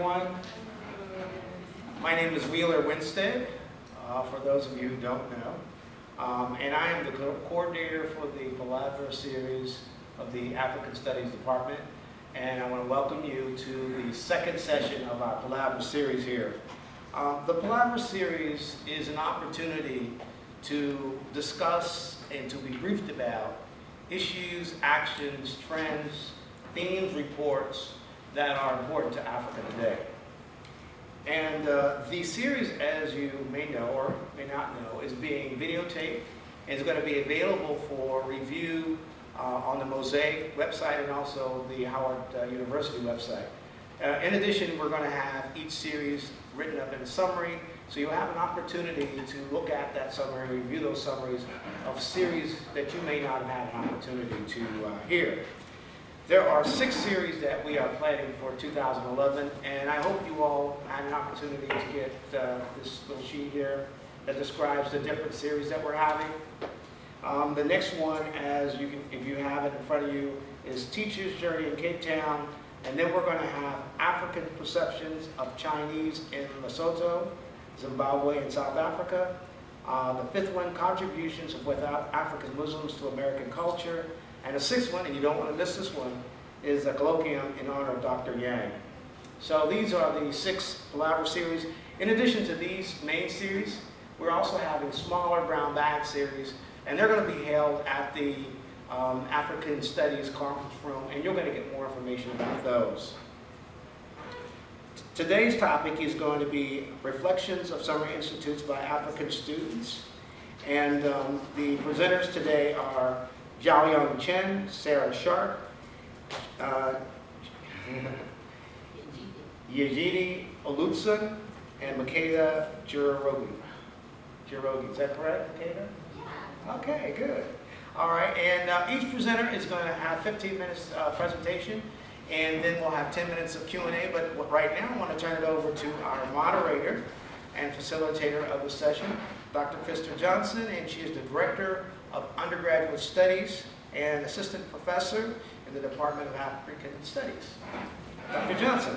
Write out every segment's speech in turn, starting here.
everyone. My name is Wheeler Winstead, for those of you who don't know. And I am the coordinator for the Palaver series of the African Studies Department. And I want to welcome you to the second session of our Palaver series here. The Palaver series is an opportunity to discuss and to be briefed about issues, actions, trends, themes, reports that are important to Africa today. And the series, as you may know or may not know, is being videotaped and is going to be available for review on the Mosaic website and also the Howard University website. In addition, we're going to have each series written up in a summary, so you'll have an opportunity to look at that summary, review those summaries of series that you may not have had an opportunity to hear. There are 6 series that we are planning for 2011, and I hope you all had an opportunity to get this little sheet here that describes the different series that we're having. The next one, as you can, if you have it in front of you, is Teacher's Journey in Cape Town, and then we're going to have African Perceptions of Chinese in Lesotho, Zimbabwe, and South Africa. The 5th one, Contributions of Without African Muslims to American Culture. And the 6th one, and you don't want to miss this one, is a colloquium in honor of Dr. Yang. So these are the 6 Palaver series. In addition to these main series, we're also having smaller brown bag series, and they're going to be held at the African Studies Conference Room, and you're going to get more information about those. Today's topic is going to be Reflections of Summer Institutes by African Students. And the presenters today are Xiaoyang Chen, Sarah Sharp, Yejidi Olutsun, and Makeda Jirarogi. Is that correct, Makeda? Yeah. Okay, good. All right, and each presenter is going to have 15 minutes presentation, and then we'll have 10 minutes of Q&A. But right now, I want to turn it over to our moderator and facilitator of the session, Dr. Krista Johnson, and she is the Director of Undergraduate Studies and Assistant Professor in the Department of African Studies. Dr. Johnson.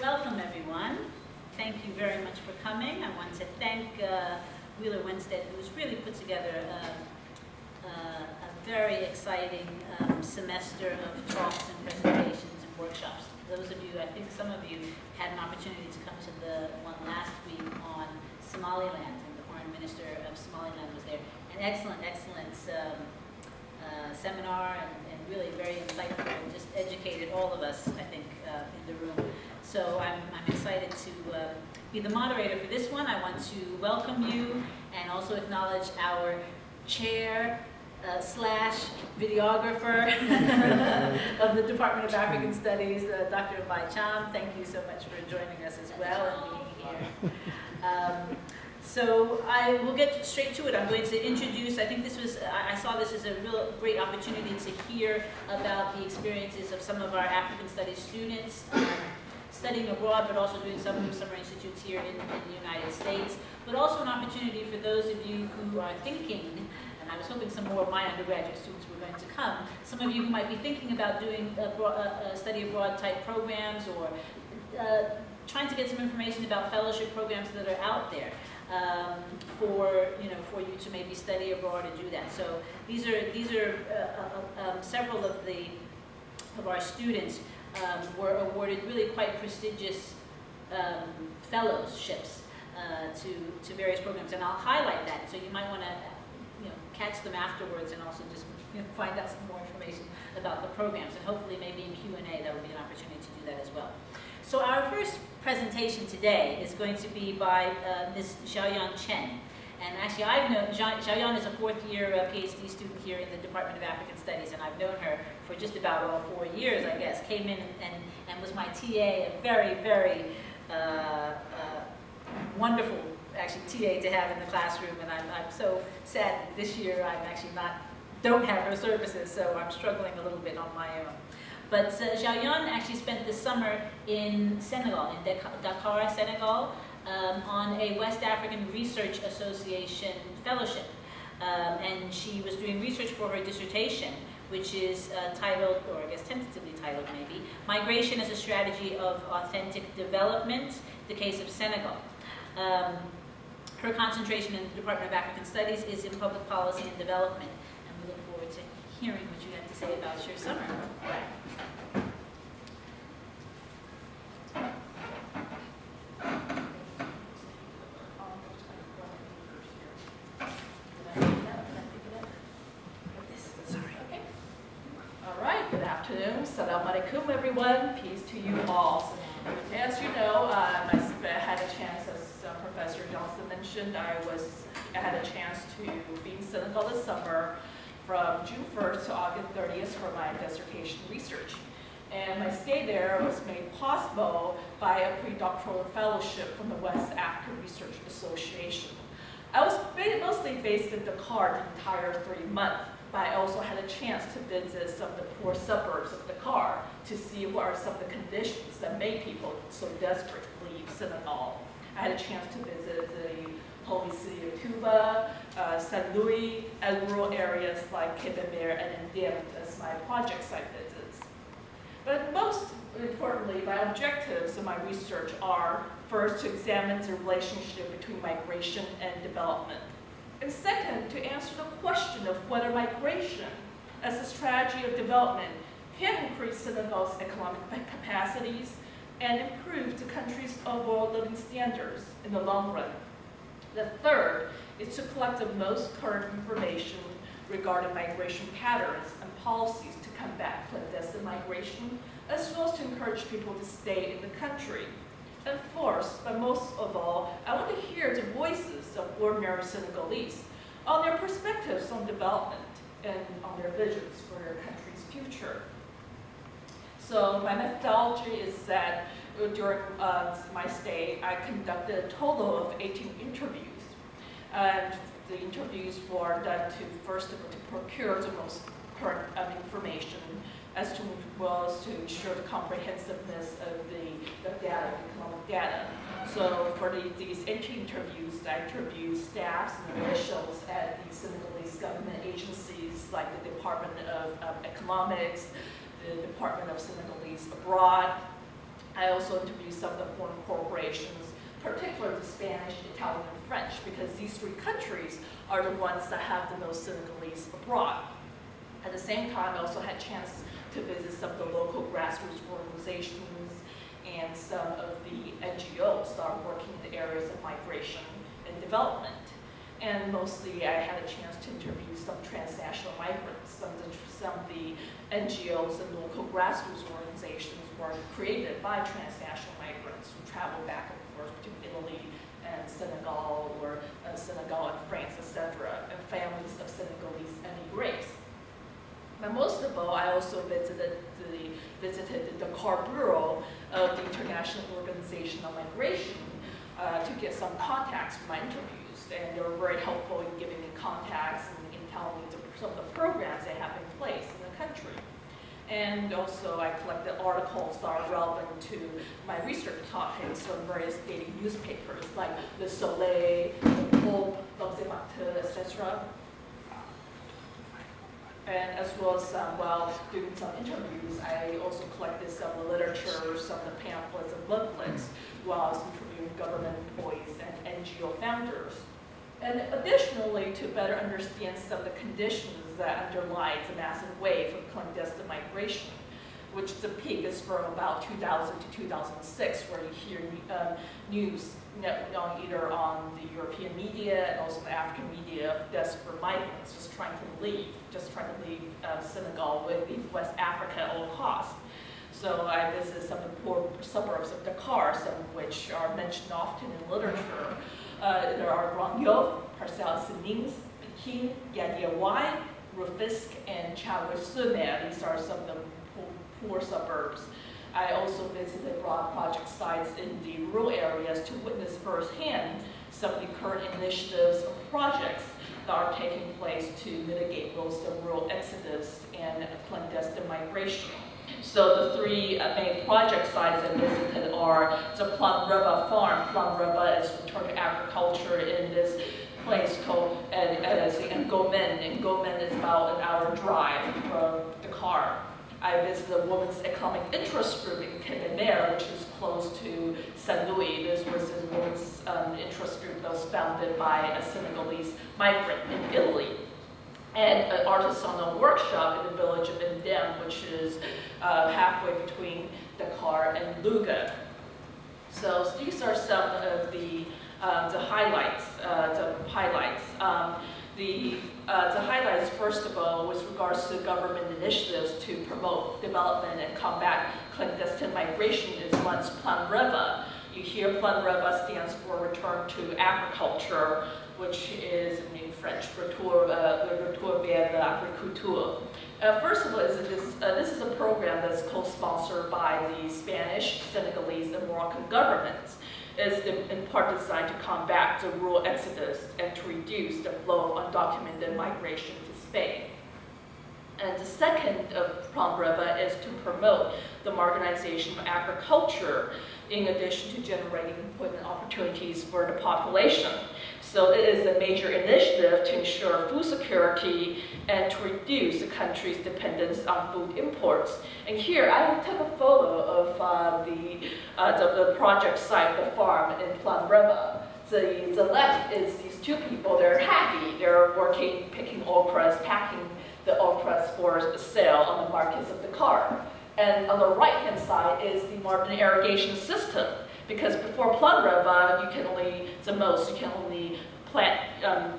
Welcome, everyone. Thank you very much for coming. I want to thank Wheeler Winstead, who's really put together a very exciting semester of talks and presentations and workshops. Those of you, I think some of you had an opportunity to come to the one last week on Somaliland, and the Foreign Minister of Somaliland was there. An excellent seminar, and really very insightful, and just educated all of us, I think, in the room. So I'm excited to be the moderator for this one. I want to welcome you and also acknowledge our chair slash videographer of the Department of African Studies, Dr. Bai Cham. Thank you so much for joining us as well and being here. So I will get straight to it. I'm going to introduce, I think this was, I saw this as a real great opportunity to hear about the experiences of some of our African Studies students studying abroad, but also doing some summer institutes here in the United States, but also an opportunity for those of you who are thinking, and I was hoping some more of my undergraduate students were going to come, some of you who might be thinking about doing study abroad type programs, or trying to get some information about fellowship programs that are out there. For you to maybe study abroad and do that. So these are several of our students were awarded really quite prestigious fellowships to various programs, and I'll highlight that. So you might want to catch them afterwards and also just find out some more information about the programs, and hopefully maybe in Q&A that will be an opportunity to do that as well. So our first presentation today is going to be by Ms. Xiaoyang Chen. And actually, I've known, Xiaoyang is a 4th-year PhD student here in the Department of African Studies, and I've known her for just about 4 years, I guess. Came in and was my TA, a very, very wonderful, actually, TA to have in the classroom. And I'm so sad this year I'm actually not don't have her services, so I'm struggling a little bit on my own. But Xiaoyan actually spent the summer in Senegal, in Dakar, Senegal, on a West African Research Association fellowship. And she was doing research for her dissertation, which is titled, or I guess tentatively titled maybe, Migration as a Strategy of Authentic Development, the case of Senegal. Her concentration in the Department of African Studies is in public policy and development, and we look forward to hearing what you have to say about your summer. Good afternoon. Salam alaikum, everyone. Peace to you all. As you know, I had a chance, as Professor Johnson mentioned, I had a chance to be in Senegal this summer from June 1st to August 30th for my dissertation research. And my stay there was made possible by a pre-doctoral fellowship from the West African Research Association. I was mostly based in Dakar the entire 3 months. But I also had a chance to visit some of the poor suburbs of Dakar to see what are some of the conditions that make people so desperate to leave Senegal. I had a chance to visit the holy city of Touba, Saint Louis, and rural areas like Kébémer and Ndiem as my project site visits. But most importantly, my objectives in my research are first to examine the relationship between migration and development. And second, to answer the question of whether migration as a strategy of development can increase Senegal's economic capacities and improve the country's overall living standards in the long run. The third is to collect the most current information regarding migration patterns and policies to combat clandestine migration, as well as to encourage people to stay in the country. And fourth, but most of all, I want to hear the voices of ordinary Senegalese on their perspectives on development and on their visions for their country's future. So my methodology is that during my stay, I conducted a total of 18 interviews. And the interviews were done to first to procure the most current information, as well as to ensure the comprehensiveness of the data, economic data. So for these entry interviews, I interviewed staffs and officials at the Senegalese government agencies like the Department of Economics, the Department of Senegalese Abroad. I also interviewed some of the foreign corporations, particularly the Spanish, Italian, and French, because these three countries are the ones that have the most Senegalese abroad. At the same time, I also had a chance to visit some of the local grassroots organizations and some of the NGOs that are working in the areas of migration and development. And mostly I had a chance to interview some transnational migrants. Some of the NGOs and local grassroots organizations were created by transnational migrants who travel back and forth to Italy and Senegal, or Senegal and France, etc., and families of Senegalese emigres. But most of all, I also visited the Dakar Bureau of the International Organization on Migration to get some contacts for my interviews. And they were very helpful in giving me contacts and in telling me some of the programs they have in place in the country. And also, I collected articles that are relevant to my research topics from various daily newspapers like Le Soleil, Le Peuple, L'Observateur, etc. And as well as while doing some interviews, I also collected some of the literature, some of the pamphlets and booklets while I was interviewing government employees and NGO founders. And additionally, to better understand some of the conditions that underlie the massive wave of clandestine migration, which the peak is from about 2000 to 2006, where you hear news either on the European media and also the African media of desperate migrants just trying to leave Senegal, with West Africa at all costs. So I visited some of the poor suburbs of Dakar, some of which are mentioned often in literature. There are Grand Yoff, Parcelles Senings, Pekin, Yadiawai, Rufisque, and Chaoué-sur-Mer. These are some of the poor suburbs. I also visited broad project sites in the rural areas to witness firsthand some of the current initiatives or projects that are taking place to mitigate most of rural clandestine migration. So the three main project sites I visited are the Palaver farm. Palaver is return to agriculture in this place called Gomen. And Gomen is about an hour drive from the car. I visited a women's economic interest group in Palaver, which is close to Saint Louis. This was a women's interest group that was founded by a Senegalese migrant in Italy. And an artisanal workshop in the village of Indem, which is halfway between Dakar and Louga. So these are some of the highlights. The highlights, first of all, with regards to government initiatives to promote development and combat clandestine migration is one's Plan Reva. You hear Plan Reva stands for Return to Agriculture, which is in French, Retour vers l'agriculture. First of all, this is a program that's co-sponsored by the Spanish, Senegalese, and Moroccan governments. It's in part designed to combat the rural exodus and to reduce the flow of undocumented migration to Spain. And the second Plan Reva is to promote the modernization of agriculture in addition to generating employment opportunities for the population. So it is a major initiative to ensure food security and to reduce the country's dependence on food imports. And here I took a photo of the project site, the farm in Plan Reva. The left is these two people. They're happy. They're working, picking okras, packing the okras for sale on the markets of Dakar. And on the right-hand side is the modern irrigation system. Because before Plan Reva, you can only plant,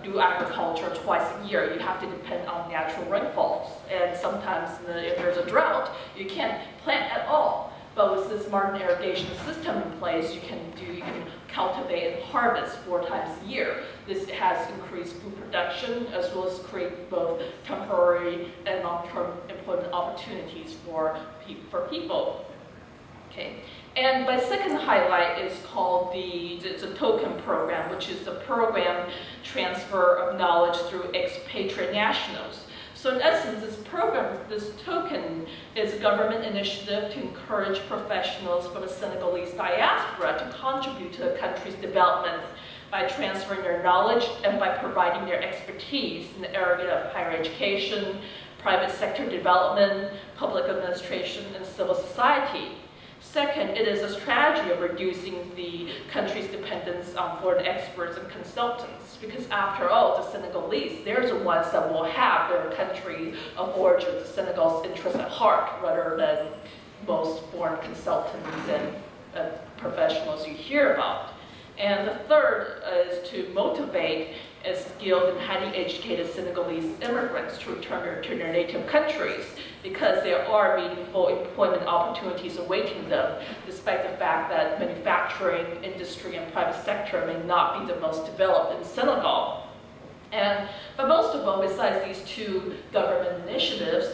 do agriculture twice a year. You have to depend on natural rainfalls. And sometimes if there's a drought, you can't plant at all. But with this modern irrigation system in place, you can cultivate and harvest 4 times a year. This has increased food production as well as create both temporary and long-term employment opportunities for people. Okay. And my second highlight is called the token program, which is the program transfer of knowledge through expatriate nationals. So in essence, this token is a government initiative to encourage professionals from the Senegalese diaspora to contribute to the country's development by transferring their knowledge and by providing their expertise in the area of higher education, private sector development, public administration, and civil society. Second, it is a strategy of reducing the country's dependence on foreign experts and consultants, because after all, the Senegalese, they're the ones that will have their country of origin, the Senegal's interests at heart, rather than most foreign consultants and professionals you hear about. And the third is to motivate skilled and highly educated Senegalese immigrants to return to their native countries, because there are meaningful employment opportunities awaiting them, despite the fact that manufacturing industry and private sector may not be the most developed in Senegal. But most of all, besides these two government initiatives,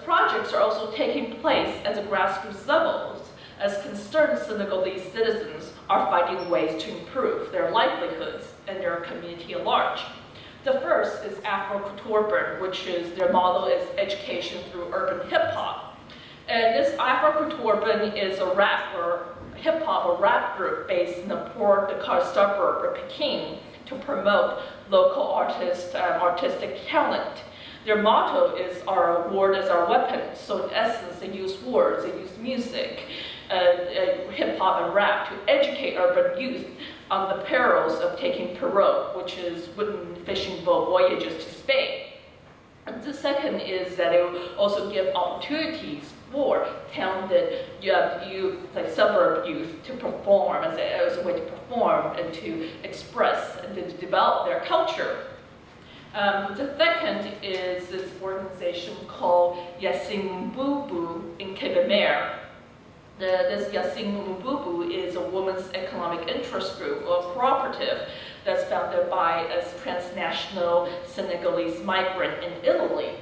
projects are also taking place at the grassroots levels, as concerned Senegalese citizens are finding ways to improve their livelihoods and their community at large. The first is Afro-Couture, which is, their model is education through urban hip-hop. And this Afro-Couture is a hip-hop or rap group based in the poor Dakar suburb of Peking to promote local artistic talent. Their motto is, our word is our weapon. So in essence, they use words, they use music, hip-hop and rap to educate urban youth on the perils of taking pirogue, which is wooden fishing boat voyages to Spain. And the second is that it will also give opportunities for talented youth, like suburb youth, to perform as a way to perform and to express and to develop their culture. The second is this organization called Yassine Mbubu in Kébémer. This Yassine Mbubu is a women's economic interest group or cooperative that's founded by a transnational Senegalese migrant in Italy.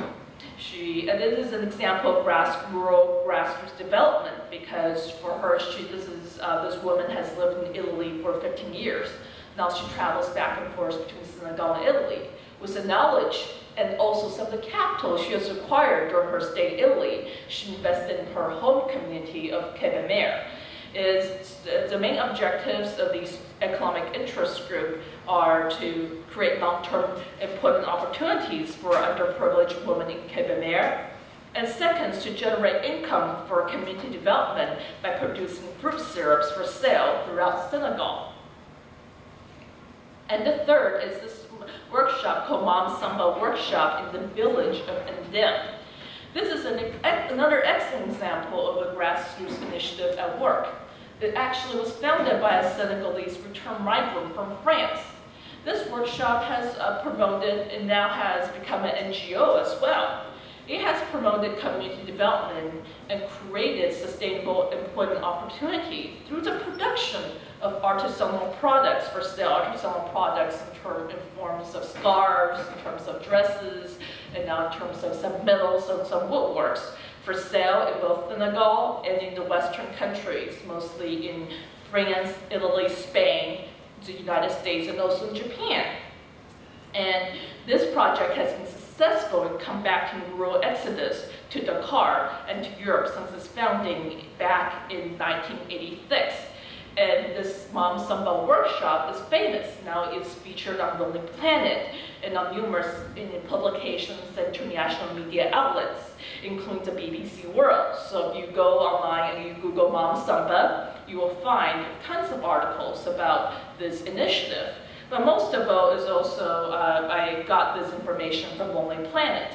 And this is an example of rural grassroots development, because for her, this woman has lived in Italy for 15 years. Now she travels back and forth between Senegal and Italy. With the knowledge and also some of the capital she has acquired during her stay in Italy. She invested in her home community of Palaver. The main objectives of these economic interest group are to create long-term employment opportunities for underprivileged women in Palaver, and second, to generate income for community development by producing fruit syrups for sale throughout Senegal. And the third is this workshop called Mom Samba Workshop in the village of Ndem. This is another excellent example of a grassroots initiative at work. It actually was founded by a Senegalese returned migrant from France. This workshop has promoted and now has become an NGO as well. It has promoted community development and created sustainable employment opportunity through the production of artisanal products for sale, artisanal products in forms of scarves, in terms of dresses, and now in terms of some metals and some woodworks for sale in both Senegal and in the Western countries, mostly in France, Italy, Spain, the United States, and also in Japan. And this project has been successful in combating rural exodus to Dakar and to Europe since its founding back in 1986. And this Mom Samba workshop is famous. Now it's featured on Lonely Planet and on numerous publications and international media outlets, including the BBC World. So if you go online and you Google Mom Samba, you will find tons of articles about this initiative. But most of all is also, I got this information from Lonely Planet.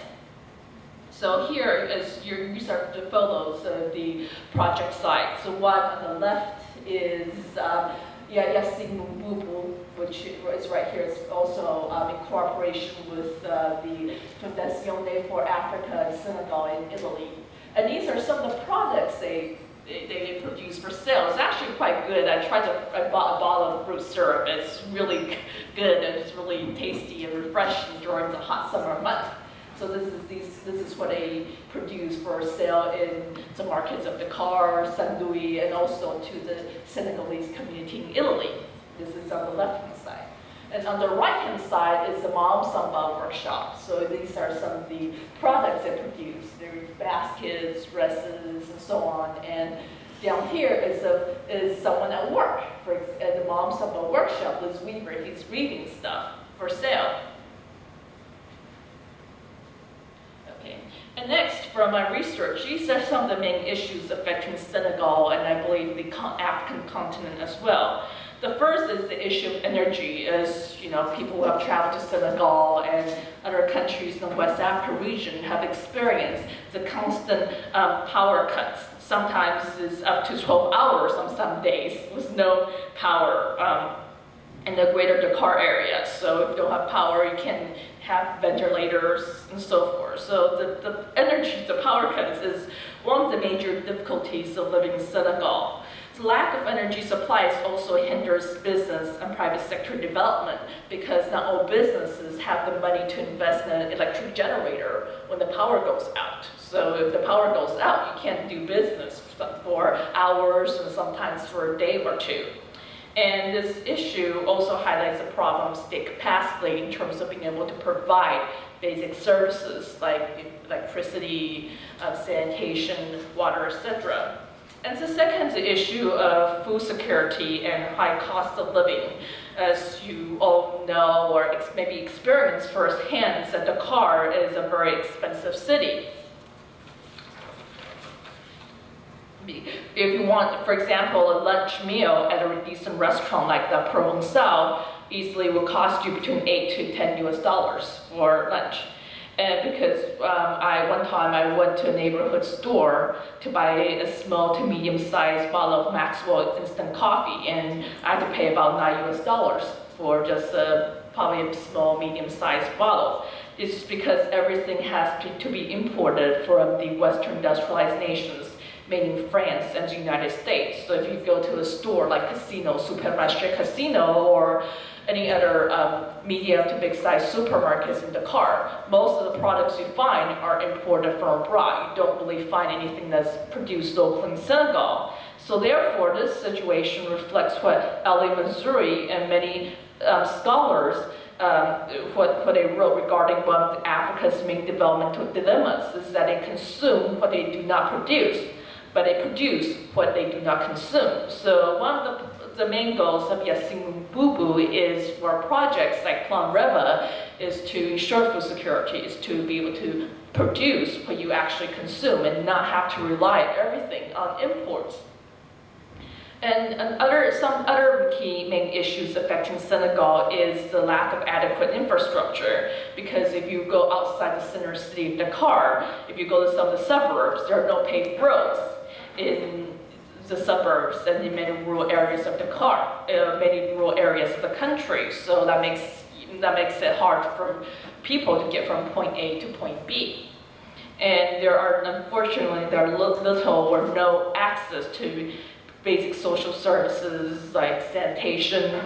So here these are the photos of the project site. So one on the left is Yassine Mbubu, which is right here. It's also in cooperation with the Fondazione for Africa in Senegal in Italy. And these are some of the products they produce for sale. It's actually quite good. I bought a bottle of fruit syrup. It's really good and it's really tasty and refreshing during the hot summer month. So this is what they produce for sale in the markets of Dakar, Saint-Louis, and also to the Senegalese community in Italy. This is on the left-hand side. And on the right-hand side is the Mom Samba workshop. So these are some of the products they produce. There are baskets, dresses, and so on. And down here is someone at work. At the Mom Samba workshop, Liz Weaver, he's reading stuff for sale. Okay. And next, from my research, these are some of the main issues affecting Senegal and I believe the African continent as well. The first is the issue of energy, as people who have traveled to Senegal and other countries in the West Africa region have experienced the constant power cuts. Sometimes it's up to 12 hours on some days with no power in the greater Dakar area. So if you don't have power, you can have ventilators and so forth. So the power cuts is one of the major difficulties of living in Senegal. The lack of energy supplies also hinders business and private sector development because not all businesses have the money to invest in an electric generator when the power goes out. So if the power goes out, you can't do business for hours and sometimes for a day or two. And this issue also highlights the problem of state capacity in terms of being able to provide basic services like electricity, sanitation, water, etc. And the second is the issue of food security and high cost of living. As you all know or maybe experienced firsthand, that Dakar is a very expensive city. If you want, for example, a lunch meal at a decent restaurant like the Provençal, easily will cost you between $8 to $10 for lunch. And because one time I went to a neighborhood store to buy a small to medium-sized bottle of Maxwell instant coffee, and I had to pay about $9 for just probably a small, medium-sized bottle. It's because everything has to be imported from the Western industrialized nations, meaning France and the United States. So if you go to a store like Casino, Supermarché Casino, or any other medium to big size supermarkets in Dakar, most of the products you find are imported from abroad. You don't really find anything that's produced locally in Senegal. So therefore, this situation reflects what Ali Mansouri and many scholars what they wrote regarding one of Africa's main developmental dilemmas is that they consume what they do not produce, but they produce what they do not consume. So one of the main goals of Yasimbubu is for projects like Palaver is to ensure food security, is to be able to produce what you actually consume and not have to rely everything on imports. And some other key main issues affecting Senegal is the lack of adequate infrastructure. Because if you go outside the center city of Dakar, if you go to some of the suburbs, there are no paved roads in the suburbs and in many rural areas of Dakar, many rural areas of the country. So that makes it hard for people to get from point A to point B. And unfortunately, there are little or no access to basic social services like sanitation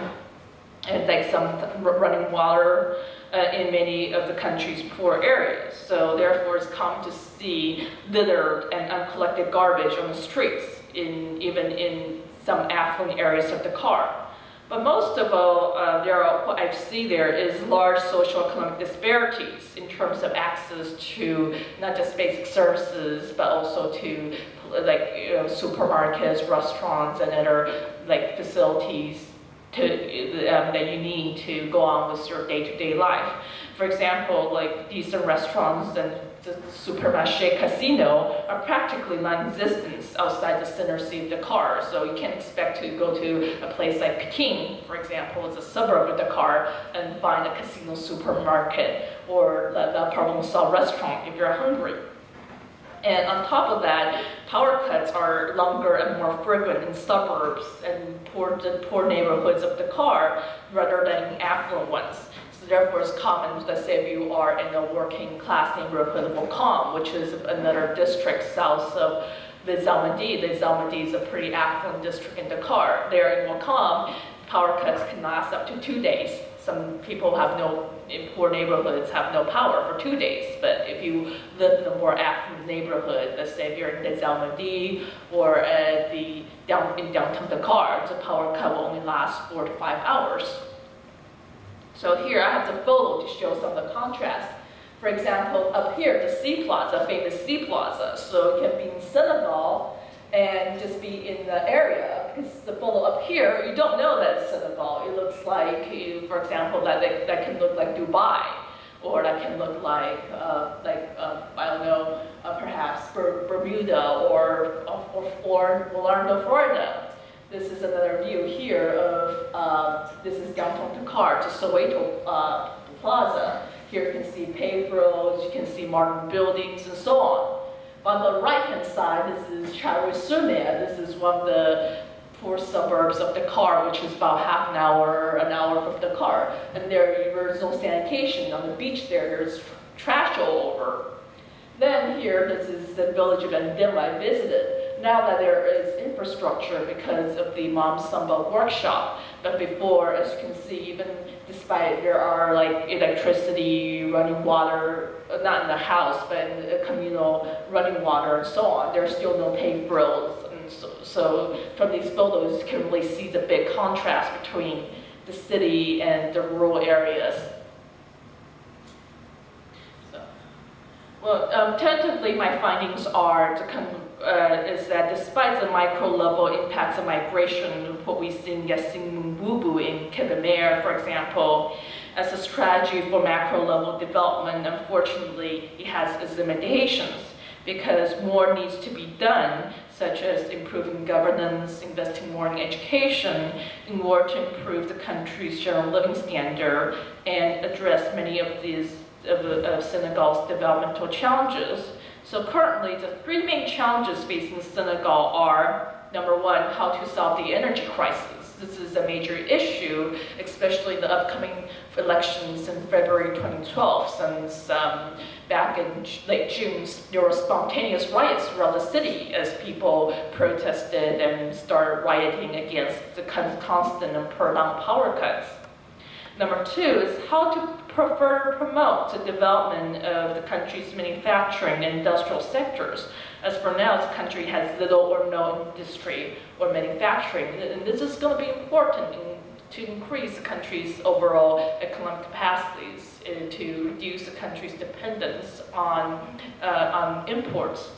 and like some running water in many of the country's poor areas. So therefore, it's common to see littered and uncollected garbage on the streets, even in some affluent areas of Dakar. But most of all, what I see there is large social-economic disparities in terms of access to not just basic services, but also to supermarkets, restaurants, and other facilities that you need to go on with your day-to-day life. For example, decent restaurants and the supermarché casino are practically non-existent outside the center city of Dakar. So you can't expect to go to a place like Peking, for example, it's a suburb of Dakar, and find a casino supermarket or a Provençal restaurant if you're hungry. And on top of that, power cuts are longer and more frequent in suburbs and poor neighborhoods of Dakar rather than affluent ones. So therefore, it's common, let's say if you are in a working class neighborhood of Wakam, which is another district south of Les Almadies. Les Almadies is a pretty affluent district in Dakar. There in Wakam, power cuts can last up to 2 days. Some people in poor neighborhoods have no power for 2 days, but if you live in a more affluent neighborhood, let's say if you're in Les Almadies or in downtown Dakar, the power cut will only last 4 to 5 hours. So here I have the photo to show some of the contrast. For example, up here, the Sea Plaza, famous Sea Plaza. So you can be in Senegal and just be in the area, because the photo up here, you don't know that it's Senegal. It looks like, for example, that can look like Dubai, or that can look like I don't know, perhaps Bermuda or Orlando, Florida. This is another view here of, this is downtown Dakar, to Soweto Plaza. Here you can see paved roads, you can see modern buildings, and so on. On the right-hand side, this is Charouet-sur-Mer. This is one of the poor suburbs of Dakar, which is about an hour from Dakar. And there's no sanitation. On the beach there's trash all over. Then here, this is the village of Ndem I visited. Now that there is infrastructure because of the Mom Samba workshop, but before, as you can see, even despite there are electricity, running water, not in the house, but in the communal running water and so on, there's still no paved roads. And so from these photos, you can really see the big contrast between the city and the rural areas. Well, tentatively, my findings are is that despite the micro-level impacts of migration, what we see in Yasimbubu in Kébémer, for example, as a strategy for macro-level development, unfortunately, it has its limitations because more needs to be done, such as improving governance, investing more in education, in order to improve the country's general living standard and address many of these of Senegal's developmental challenges. So currently, the 3 main challenges facing Senegal are, number 1, how to solve the energy crisis. This is a major issue, especially in the upcoming elections in February 2012, since back in late June, there were spontaneous riots throughout the city as people protested and started rioting against the constant and prolonged power cuts. Number 2 is how to further promote the development of the country's manufacturing and industrial sectors. As for now, the country has little or no industry or manufacturing, and this is going to be important to increase the country's overall economic capacities, to reduce the country's dependence on imports.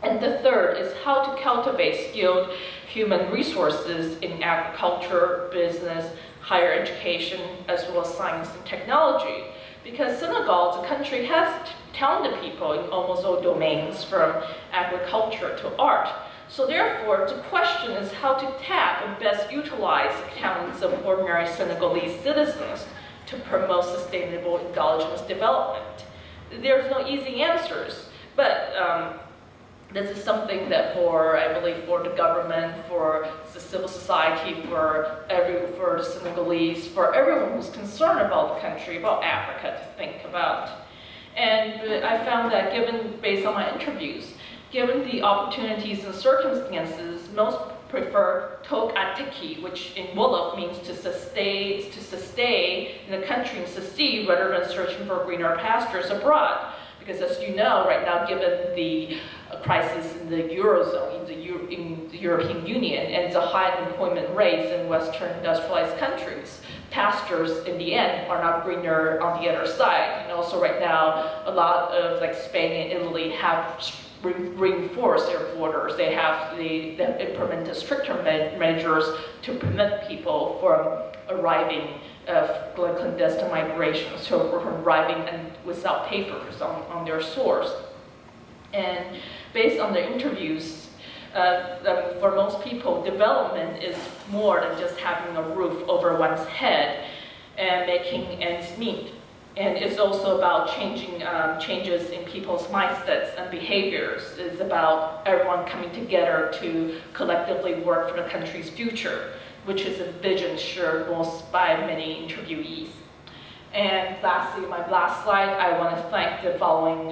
And the third is how to cultivate skilled human resources in agriculture, business, higher education, as well as science and technology. Because Senegal, as a country, has talented people in almost all domains, from agriculture to art. So therefore, the question is how to tap and best utilize the talents of ordinary Senegalese citizens to promote sustainable endogenous development. There's no easy answers, but this is something that I believe for the government, for the civil society, for the Senegalese, for everyone who's concerned about the country, about Africa, to think about. And I found that based on my interviews, given the opportunities and circumstances, most prefer tok atiki, which in Wolof means to stay in the country and succeed rather than searching for greener pastures abroad. Because as you know, right now, given the crisis in the Eurozone, in the European Union, and the high unemployment rates in Western industrialized countries, pastures in the end are not greener on the other side. And also right now, a lot of Spain and Italy have reinforced their borders. They have implemented stricter measures to prevent people from arriving clandestine migration, so from arriving and without papers on their source. And based on the interviews, for most people, development is more than just having a roof over one's head and making ends meet. And it's also about changes in people's mindsets and behaviors. It's about everyone coming together to collectively work for the country's future, which is a vision shared most by many interviewees. And lastly, my last slide, I want to thank the following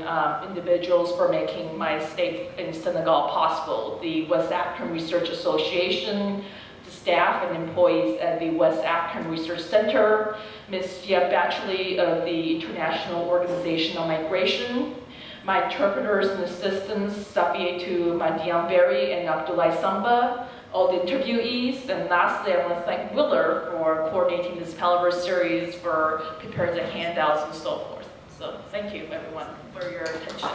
individuals for making my stay in Senegal possible: the West African Research Association, the staff and employees at the West African Research Center, Ms. Yep Batchley of the International Organization on Migration, my interpreters and assistants, Safietou Madiamberi and Abdoulaye Samba, all the interviewees, and lastly, I want to thank Willer for coordinating this Palaver series, for preparing the handouts and so forth. So thank you, everyone, for your attention.